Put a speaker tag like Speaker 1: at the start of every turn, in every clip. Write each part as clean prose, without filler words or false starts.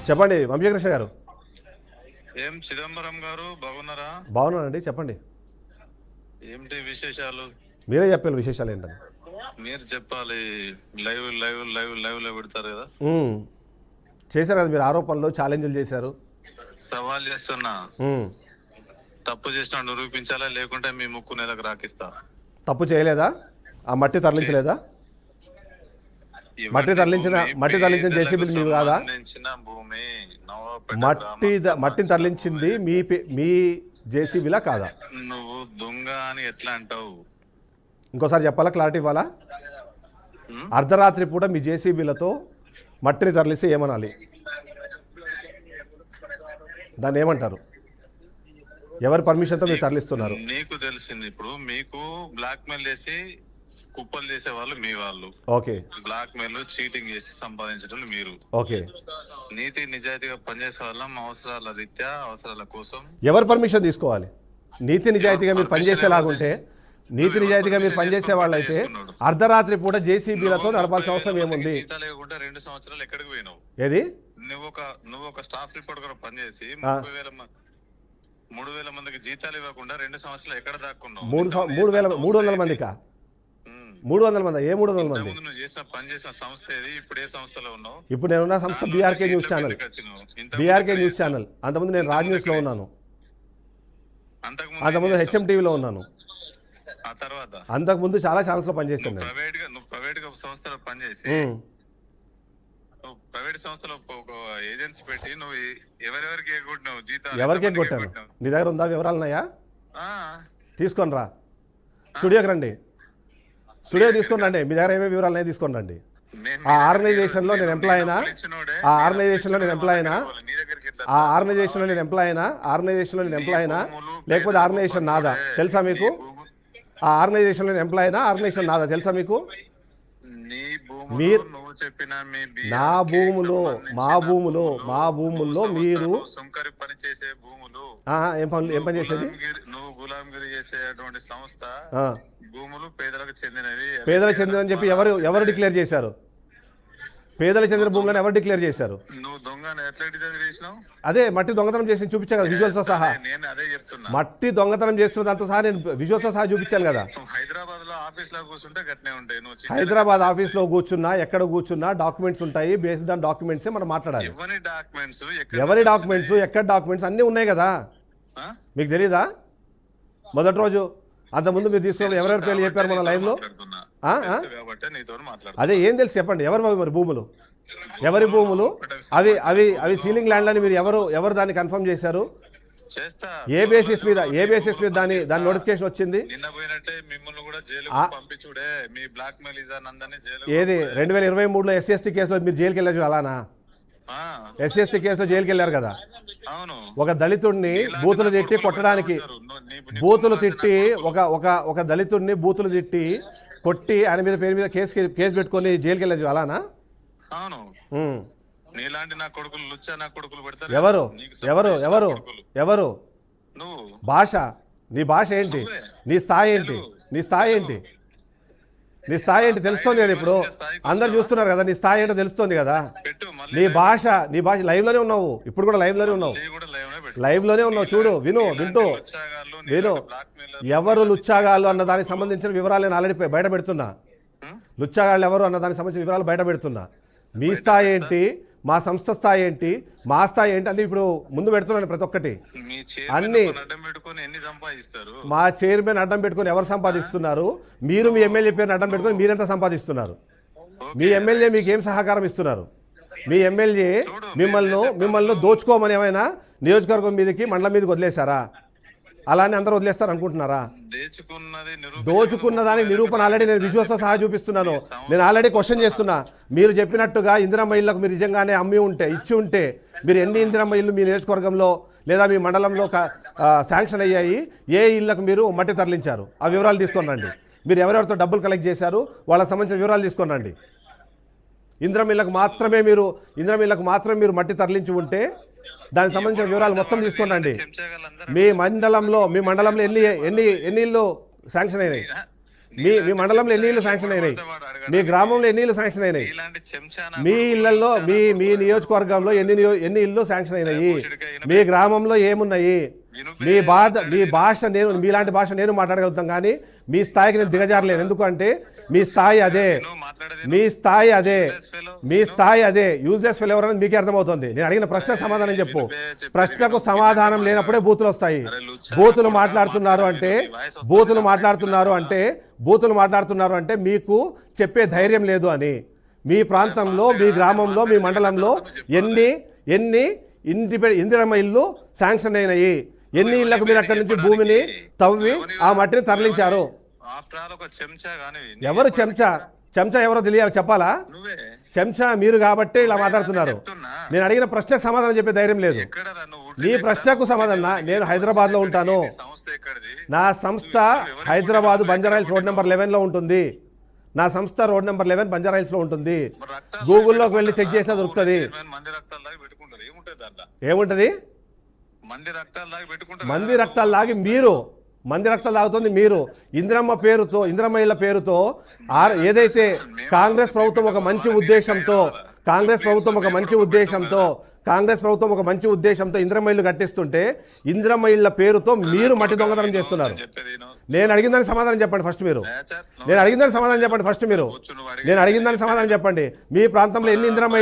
Speaker 1: చెప్పండి వంశీకృష్ణ గారు.
Speaker 2: ఏం చిదంబరం గారు బాగున్నారా?
Speaker 1: బాగున్నానండి, చెప్పండి.
Speaker 2: ఏమిటి విశేషాలు?
Speaker 1: మీరే చెప్పాలి విశేషాలు ఏంటని.
Speaker 2: మీరు చెప్పాలి. లైవ్ లైవ్ లైవ్ లైవ్ లో పెడతారు కదా.
Speaker 1: చేశారు కదా మీరు, ఆరోపణలు ఛాలెంజ్లు చేశారు.
Speaker 2: సవాల్ చేస్తున్నా, తప్పు చేసిన నిరూపించాలా, లేకుంటే మీ ముక్కు నెలకు రాకిస్తా.
Speaker 1: తప్పు చేయలేదా? ఆ మట్టి తరలించలేదా? మట్టి తరలించిన జేసీబీలు మీరు కాదా? మట్టిని తరలించింది మీ జేసీబీలా కాదా?
Speaker 2: నువ్వు దొంగ అని ఎట్లా అంటావు?
Speaker 1: ఇంకోసారి చెప్పాలా, క్లారిటీ ఇవ్వాలా? అర్ధరాత్రి పూట మీ జేసీబీలతో మట్టిని తరలిస్తే ఏమనాలి? దాన్ని ఏమంటారు? ఎవరి పర్మిషన్తో మీరు తరలిస్తున్నారు?
Speaker 2: నీకు తెలిసింది. ఇప్పుడు మీకు బ్లాక్ మెయిల్ చేసి కుప్పలు చేసే వాళ్ళు మీ వాళ్ళు.
Speaker 1: ఓకే.
Speaker 2: బ్లాక్ మెయిల్ చీటింగ్ చేసి సంపాదించడం మీరు.
Speaker 1: ఓకే.
Speaker 2: నీతి నిజాయితీగా పనిచేసే వాళ్ళం, అవసరాల రీత్యా అవసరాల కోసం.
Speaker 1: ఎవరు పర్మిషన్ తీసుకోవాలి? నీతి నిజాయితీగా మీరు పనిచేసేలాగుంటే, నీతి నిజాయితీగా మీరు పనిచేసే వాళ్ళైతే అర్ధరాత్రి పూట జేసీబీలతో నడపాల్సిన అవసరం ఏముంది?
Speaker 2: 2 సంవత్సరాలు ఎక్కడికి పోయినావు?
Speaker 1: ఏది?
Speaker 2: నువ్వు ఒక స్టాఫ్ రిపోర్ట్ కూడా పనిచేసి 3,000 మందికి జీతాలు ఇవ్వకుండా 2 సంవత్సరాలు ఎక్కడ దాక్కున్నావు?
Speaker 1: 300 మందికా? 300 మంది? ఏ 300 మంది?
Speaker 2: నువ్వు పని చేసిన సంస్థ ఏది? ఇప్పుడు ఏ సంస్థలో ఉన్నావు?
Speaker 1: ఇప్పుడు నేనున్న సంస్థ BRK news channel. BRK news channel. అంతకుముందు నేను రాజ్ న్యూస్ లో ఉన్నాను. అంతకుముందు హెచ్ఎం టీవీలో ఉన్నాను.
Speaker 2: ఆ తర్వాత
Speaker 1: అంతకుముందు చాలా ఛానల్స్ లో పనిచేసాను.
Speaker 2: నువ్వు ప్రైవేట్ సంస్థలో పనిచేసి, ప్రైవేట్ సంస్థలో ఒక ఏజెన్సీ పెట్టి నువ్వు ఎవరెవరికి ఎగ్గొట్టినావు జీతాలు?
Speaker 1: ఎవరికి ఎగ్గొట్టాను? నీ దగ్గర ఉందా? వివరాలు ఉన్నాయా? తీసుకొని రా, స్టూడియోకి రండి. స్టూడియో తీసుకొని రండి. మీ దగ్గర ఏమేమి వివరాలు ఉన్నాయి తీసుకొని రండి. ఆ ఆర్గనైజేషన్లో నేను ఎంప్లాయ్ అయినా, లేకపోతే ఆర్గనైజేషన్ నాదా తెలుసా మీకు? ఆ ఆర్గనైజేషన్లో నేను ఎంప్లాయ్ అయినా, ఆర్గనైజేషన్ నాదా తెలుసా మీకు? మీరు నా భూములో, మా భూముల్లో మీరు ఏం పని చేసేది?
Speaker 2: నువ్వు గులాంగిరి చేసేటువంటి సంస్థ భూములు పేదలకు చెందినవి.
Speaker 1: పేదలకు చెందినని చెప్పి ఎవరు డిక్లేర్ చేశారు? పేదలకు చెందిన భూములను ఎవరు డిక్లేర్ చేశారు?
Speaker 2: నువ్వు దొంగను ఎట్లా డిక్లేర్ చేసినావు?
Speaker 1: అదే మట్టి దొంగతనం చేసి చూపించాను కదా, విజువల్స్ తో సహా.
Speaker 2: అదే చెప్తున్నా,
Speaker 1: మట్టి దొంగతనం చేస్తున్నంత సహా నేను విజువల్స్ తో సహా చూపించాను కదా.
Speaker 2: హైదరాబాద్ లో ఆఫీస్ లో కూర్చుంటే గట్నే ఉంటాయి.
Speaker 1: హైదరాబాద్ ఆఫీస్ లో కూర్చున్నా, ఎక్కడ కూర్చున్నా డాక్యుమెంట్స్ ఉంటాయి. బేస్డ్ ఆన్ డాక్యుమెంట్స్ మనం మాట్లాడాలి. ఎవరి డాక్యుమెంట్స్, ఎక్కడ డాక్యుమెంట్స్ అన్ని ఉన్నాయి కదా. మీకు తెలీదా? మొదటి రోజు అంతకుముందు మీరు తీసుకున్న ఎవరెవరి పేర్లు చెప్పారు మన లైవ్ లో? అదే ఏం తెలుసు చెప్పండి. మరి భూములు ఎవరి భూములు? అవి సీలింగ్ ల్యాండ్ అని మీరు ఎవరు దాన్ని కన్ఫర్మ్ చేశారు? ఏ బేసిస్ మీద దాని నోటిఫికేషన్ వచ్చింది? ఏది 2023లో SC/ST కేసులో మీరు జైలుకి వెళ్ళారు అలానా? SC/ST కేసులో జైలుకి వెళ్ళారు కదా. ఒక దళితుడిని బూతులు తిట్టి కొట్టడానికి, ఒక దళితుడిని బూతులు తిట్టి కొట్టి ఆయన మీద పేరు మీద కేసు పెట్టుకొని జైలుకి వెళ్ళారు అలానా? ఎవరు? భాష, నీ భాష ఏంటి? నీ స్థాయి ఏంటి తెలుస్తోంది కదా. ఇప్పుడు అందరు చూస్తున్నారు కదా, నీ స్థాయి ఏంటో తెలుస్తోంది కదా. నీ భాష లైవ్ లోనే ఉన్నావు. ఇప్పుడు కూడా లైవ్ లోనే ఉన్నావు. చూడు, వింటూ ఎవరు లుచ్చాగాళ్ళు అన్న దానికి సంబంధించిన వివరాలు నేను ఆల్రెడీ బయట పెడుతున్నా. లుచ్చాగాళ్ళు ఎవరు అన్న దానికి సంబంధించిన వివరాలు బయట పెడుతున్నా. మీ స్థాయి ఏంటి, మా సంస్థ స్థాయి ఏంటి, మా స్థాయి ఏంటి అన్ని ఇప్పుడు ముందు పెడుతున్నాను. ప్రతి ఒక్కటి అన్ని మా చైర్మన్ అడ్డం పెట్టుకుని ఎవరు సంపాదిస్తున్నారు? మీరు మీ ఎమ్మెల్యే పేరుని అడ్డం పెట్టుకుని మీరెంత సంపాదిస్తున్నారు? మీ ఎమ్మెల్యే మీకు ఏం సహకారం ఇస్తున్నారు? మీ ఎమ్మెల్యే మిమ్మల్ని దోచుకోమని ఏమైనా నియోజకవర్గం మీదకి, మండలం మీదకి వదిలేశారా? అలానే అందరూ వదిలేస్తారు అనుకుంటున్నారా? దోచుకున్నదానికి నిరూపణ ఆల్రెడీ నేను విజువల్స్తో సహా చూపిస్తున్నాను. నేను ఆల్రెడీ క్వశ్చన్ చేస్తున్నా. మీరు చెప్పినట్టుగా ఇందిరమ్మ ఇళ్లకు మీరు నిజంగానే ఇచ్చి ఉంటే మీరు ఎన్ని ఇందిరమ్మ ఇళ్ళు మీ నియోజకవర్గంలో లేదా మీ మండలంలో శాంక్షన్ అయ్యాయి? ఏ ఇళ్లకు మీరు మట్టి తరలించారు? ఆ వివరాలు తీసుకొని రండి. మీరు ఎవరెవరితో డబ్బులు కలెక్ట్ చేశారు వాళ్ళకి సంబంధించిన వివరాలు తీసుకొని రండి. ఇందిరమ్మ ఇళ్లకు మాత్రమే మీరు మట్టి తరలించి ఉంటే దానికి సంబంధించిన వివరాలు మొత్తం తీసుకోండి. మీ మండలంలో ఎన్ని ఇళ్ళు శాంక్షన్ అయినాయి? మీ మండలంలో ఎన్ని ఇళ్ళు శాంక్షన్ అయినాయి? మీ గ్రామంలో ఎన్ని ఇళ్ళు శాంక్షన్ అయినాయి?
Speaker 2: ఇలాంటి చెంచా
Speaker 1: మీ ఇళ్లలో మీ నియోజకవర్గంలో ఎన్ని ఇళ్ళు శాంక్షన్ అయినాయి? మీ గ్రామంలో ఏమున్నాయి? మీ భాష నేను మీలాంటి భాష నేను మాట్లాడగలుగుతాం, కానీ మీ స్థాయికి నేను దిగజారలేను. ఎందుకంటే మీ స్థాయి అదే, మీ స్థాయి అదే. యూజ్లెస్ ఫెల్ ఎవరనేది మీకే అర్థమవుతుంది. నేను అడిగిన ప్రశ్నకు సమాధానం చెప్పు. ప్రశ్నకు సమాధానం లేనప్పుడే బూతులు వస్తాయి. బూతులు మాట్లాడుతున్నారు అంటే మీకు చెప్పే ధైర్యం లేదు అని. మీ ప్రాంతంలో, మీ గ్రామంలో, మీ మండలంలో ఎన్ని ఇందిరమ్మ ఇల్లు శాంక్షన్ అయినాయి? ఎన్ని ఇళ్లకు మీరు అక్కడి నుంచి భూమిని తవ్వి ఆ మట్టిని తరలించారు? ఎవరు చెంచా ఎవరో తెలియాలి, చెప్పాలా? చెంచా మీరు కాబట్టి ఇలా మాట్లాడుతున్నారు. నేను అడిగిన ప్రశ్నకు సమాధానం చెప్పే ధైర్యం లేదు. నీ ప్రశ్నకు సమాధానం, నేను హైదరాబాద్లో ఉంటాను. నా సంస్థ హైదరాబాద్ బంజారాహిల్స్ రోడ్ నెంబర్ 11లో ఉంటుంది. నా సంస్థ రోడ్ నెంబర్ 11 బంజారాహిల్స్లో ఉంటుంది. గూగుల్లోకి వెళ్ళి చెక్ చేసినా దొరుకుతుంది. ఏముంటది? మంది రక్తాలు తాగుతుంది మీరు. ఇందిరమ్మ ఇళ్ల పేరుతో ఏదైతే కాంగ్రెస్ ప్రభుత్వం ఒక మంచి ఉద్దేశంతో ఇందిరమ్మ ఇల్లు కట్టిస్తుంటే, ఇందిరమ్మ ఇళ్ల పేరుతో మీరు మట్టి దొంగతనం చేస్తున్నారు. నేను అడిగిన దానికి సమాధానం చెప్పండి ఫస్ట్ మీరు. మీ ప్రాంతంలో ఎన్ని ఇందిరమ్మ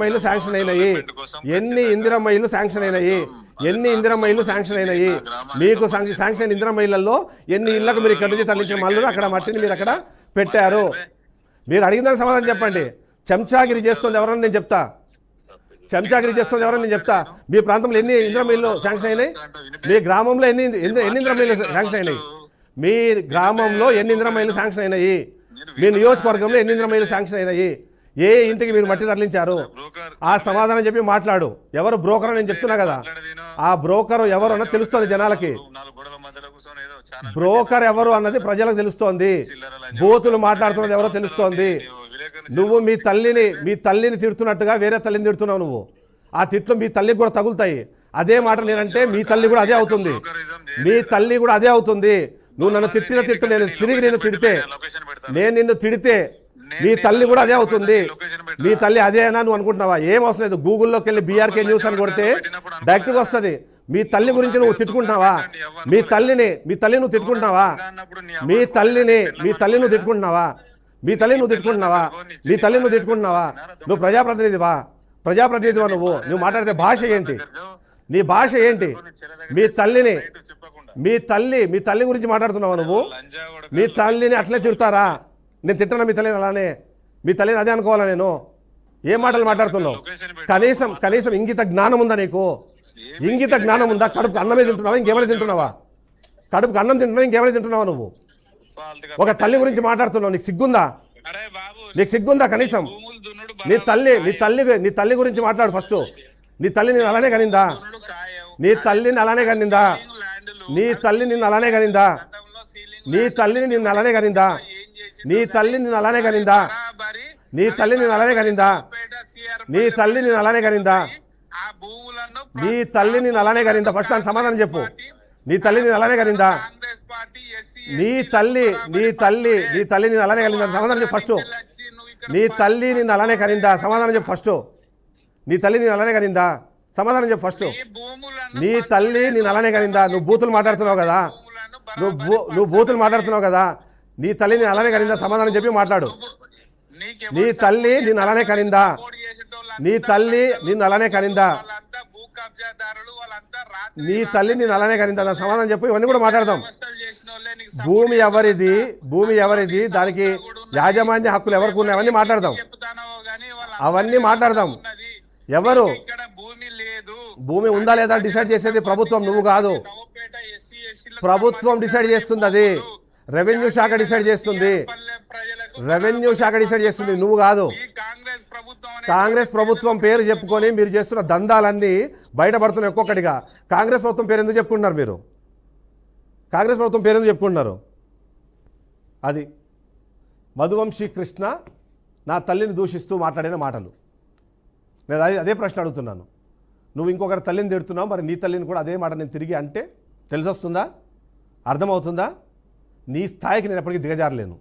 Speaker 1: ఇల్లు శాంక్షన్ అయినాయి? మీకు శాంక్షన్ ఇందిరమ్మ ఇళ్లలో ఎన్ని ఇళ్లకు మీరు ఇక్కడ నుంచి తరలించిన మళ్ళీ అక్కడ మట్టిని మీరు అక్కడ పెట్టారు? మీరు అడిగిన దానికి సమాధానం చెప్పండి. చెంచాగిరి చేస్తుంది ఎవరని నేను చెప్తా. మీ ప్రాంతంలో ఎన్ని ఇందిరమ్మ ఇల్లు శాంక్షన్ అయినాయి? మీ గ్రామంలో ఎన్ని ఇందిరమ్మ ఇల్లు శాంక్షన్ అయినాయి? మీ నియోజకవర్గంలో ఎన్ని ఇందిరమ్మ ఇల్లు శాంక్షన్ అయినాయి? ఏ ఇంటికి మీరు మట్టి తరలించారు? ఆ సమాధానం చెప్పి మాట్లాడు. ఎవరు బ్రోకర్ అని నేను చెప్తున్నా కదా, ఆ బ్రోకర్ ఎవరు అన్నది తెలుస్తుంది జనాలకి. బ్రోకర్ ఎవరు అన్నది ప్రజలకు తెలుస్తోంది. బూతులు మాట్లాడుతున్నది ఎవరో తెలుస్తోంది. నువ్వు మీ తల్లిని తిడుతున్నట్టుగా వేరే తల్లిని తిడుతున్నావు. నువ్వు ఆ తిట్లు మీ తల్లికి కూడా తగులుతాయి. అదే మాట నేనంటే మీ తల్లి కూడా అదే అవుతుంది. నువ్వు నన్ను తిట్టిన తిట్టు నేను నిన్ను తిడితే మీ తల్లి కూడా అదే అవుతుంది. మీ తల్లి అదే అన్నా నువ్వు అనుకుంటున్నావా? ఏం అవసరం లేదు. గూగుల్లోకి వెళ్ళి BRK న్యూస్ అని కొడితే డైరెక్ట్గా వస్తుంది. మీ తల్లి గురించి నువ్వు తిట్టుకుంటున్నావా? మీ తల్లిని నువ్వు తిట్టుకుంటున్నావా? నువ్వు ప్రజాప్రతినిధివా? నువ్వు మాట్లాడితే భాష ఏంటి? నీ భాష ఏంటి? మీ తల్లి గురించి మాట్లాడుతున్నావా నువ్వు? మీ తల్లిని అట్లే తిడతారా? నేను తిట్టనా మీ తల్లిని? అలానే మీ తల్లిని అదే అనుకోవాలా నేను? ఏ మాటలు మాట్లాడుతున్నావు? కనీసం ఇంగిత జ్ఞానం ఉందా నీకు? కడుపుకు అన్నమే తింటున్నావా? ఇంకేమైనా తింటున్నావా? నువ్వు ఒక తల్లి గురించి మాట్లాడుతున్నావు. నీకు సిగ్గుందా కనీసం? నీ తల్లి గురించి మాట్లాడు ఫస్ట్. నీ తల్లి నిన్ను అలానే కనిందా? నీ తల్లి నిన్ను అలానే కనిందా? నీ తల్లి నిన్ను అలానే కనిందా? ఫస్ట్ దాని సమాధానం చెప్పు. నీ తల్లి నిన్ను అలానే కనిందా? నీ తల్లి నిన్ను అలానే కనిందా? సమాధానం చెప్పు ఫస్ట్. నీ తల్లి నిన్ను అలానే కనిందా? సమాధానం చెప్పు ఫస్ట్. నీ తల్లి నిన్ను అలానే కనిందా? సమాధానం చెప్పు ఫస్ట్. నీ తల్లి నిన్ను అలానే కనిందా? నువ్వు బూతులు మాట్లాడుతున్నావు కదా. నీ తల్లి నిన్ను అలానే కనిందా? సమాధానం చెప్పి మాట్లాడు. నీ తల్లి నిన్ను అలానే కనిందా? నీ తల్లి నిన్ను అలానే కనిందా? దాని సమాధానం చెప్పు. ఇవన్నీ కూడా మాట్లాడదాం. భూమి ఎవరిది, దానికి యాజమాన్య హక్కులు ఎవరికి ఉన్నాయి, అవన్నీ మాట్లాడదాం. ఎవరు భూమి ఉందా లేదా డిసైడ్ చేసేది ప్రభుత్వం, నువ్వు కాదు. ప్రభుత్వం డిసైడ్ చేస్తుంది. అది రెవెన్యూ శాఖ డిసైడ్ చేస్తుంది. నువ్వు కాదు. కాంగ్రెస్ ప్రభుత్వం పేరు చెప్పుకొని మీరు చేస్తున్న దందాలన్నీ బయటపడుతున్నాయి ఒక్కొక్కటిగా. కాంగ్రెస్ ప్రభుత్వం పేరు ఎందుకు చెప్పుకుంటున్నారు మీరు? అది మధువంశీ కృష్ణ నా తల్లిని దూషిస్తూ మాట్లాడిన మాటలు. నేను అదే ప్రశ్న అడుగుతున్నాను. నువ్వు ఇంకొకరి తల్లిని తిడుతున్నావు, మరి నీ తల్లిని కూడా అదే మాట నేను తిరిగి అంటే తెలిసొస్తుందా? అర్థమవుతుందా? నీ స్థాయికి నేను ఎప్పటికీ దిగజారలేను.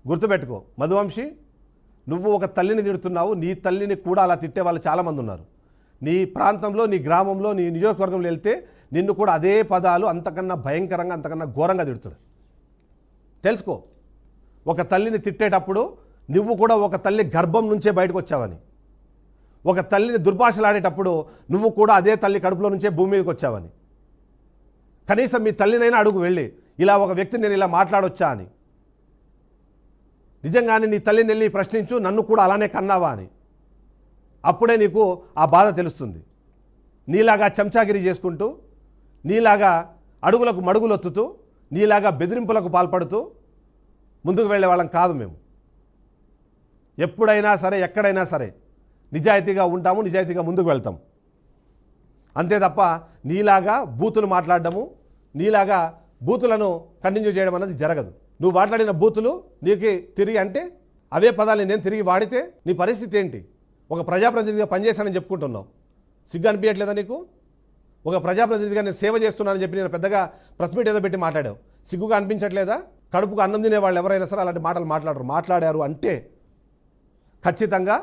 Speaker 1: గుర్తుపెట్టుకో మధువంశి, నువ్వు ఒక తల్లిని తిడుతున్నావు, నీ తల్లిని కూడా అలా తిట్టే వాళ్ళు చాలామంది ఉన్నారు. నీ ప్రాంతంలో, నీ గ్రామంలో, నీ నియోజకవర్గంలో వెళ్తే నిన్ను కూడా అదే పదాలు అంతకన్నా భయంకరంగా, అంతకన్నా ఘోరంగా తిడుతున్నాడు. తెలుసుకో, ఒక తల్లిని తిట్టేటప్పుడు నువ్వు కూడా ఒక తల్లి గర్భం నుంచే బయటకు వచ్చావని, ఒక తల్లిని దుర్భాషలాడేటప్పుడు నువ్వు కూడా అదే తల్లి కడుపులో నుంచే భూమి మీదకి వచ్చావని. కనీసం మీ తల్లినైనా అడుగు వెళ్ళి, ఇలా ఒక వ్యక్తిని నేను ఇలా మాట్లాడొచ్చా అని. నిజంగానే నీ తల్లిని వెళ్ళి ప్రశ్నించు, నన్ను కూడా అలానే కన్నావా అని. అప్పుడే నీకు ఆ బాధ తెలుస్తుంది. నీలాగా చెంచాగిరి చేసుకుంటూ, నీలాగా అడుగులకు మడుగులొత్తుతూ, నీలాగా బెదిరింపులకు పాల్పడుతూ ముందుకు వెళ్ళే వాళ్ళం కాదు మేము. ఎప్పుడైనా సరే, ఎక్కడైనా సరే నిజాయితీగా ఉంటాము, నిజాయితీగా ముందుకు వెళ్తాం. అంతే తప్ప నీలాగా బూతులు మాట్లాడడము, నీలాగా బూతులను కంటిన్యూ చేయడం అన్నది జరగదు. నువ్వు మాట్లాడిన బూతులు నీకు తిరిగి అంటే అవే పదాలు నేను తిరిగి వాడితే నీ పరిస్థితి ఏంటి? ఒక ప్రజాప్రతినిధిగా పనిచేశానని చెప్పుకుంటున్నావు, సిగ్గు అనిపించట్లేదా నీకు? ఒక ప్రజాప్రతినిధిగా నేను సేవ చేస్తున్నానని చెప్పి నేను పెద్దగా ప్రెస్ మీట్ ఏదో పెట్టి మాట్లాడావు, సిగ్గుగా అనిపించట్లేదా? కడుపుకు అన్నం తినే వాళ్ళు ఎవరైనా సరే అలాంటి మాటలు మాట్లాడారు అంటే ఖచ్చితంగా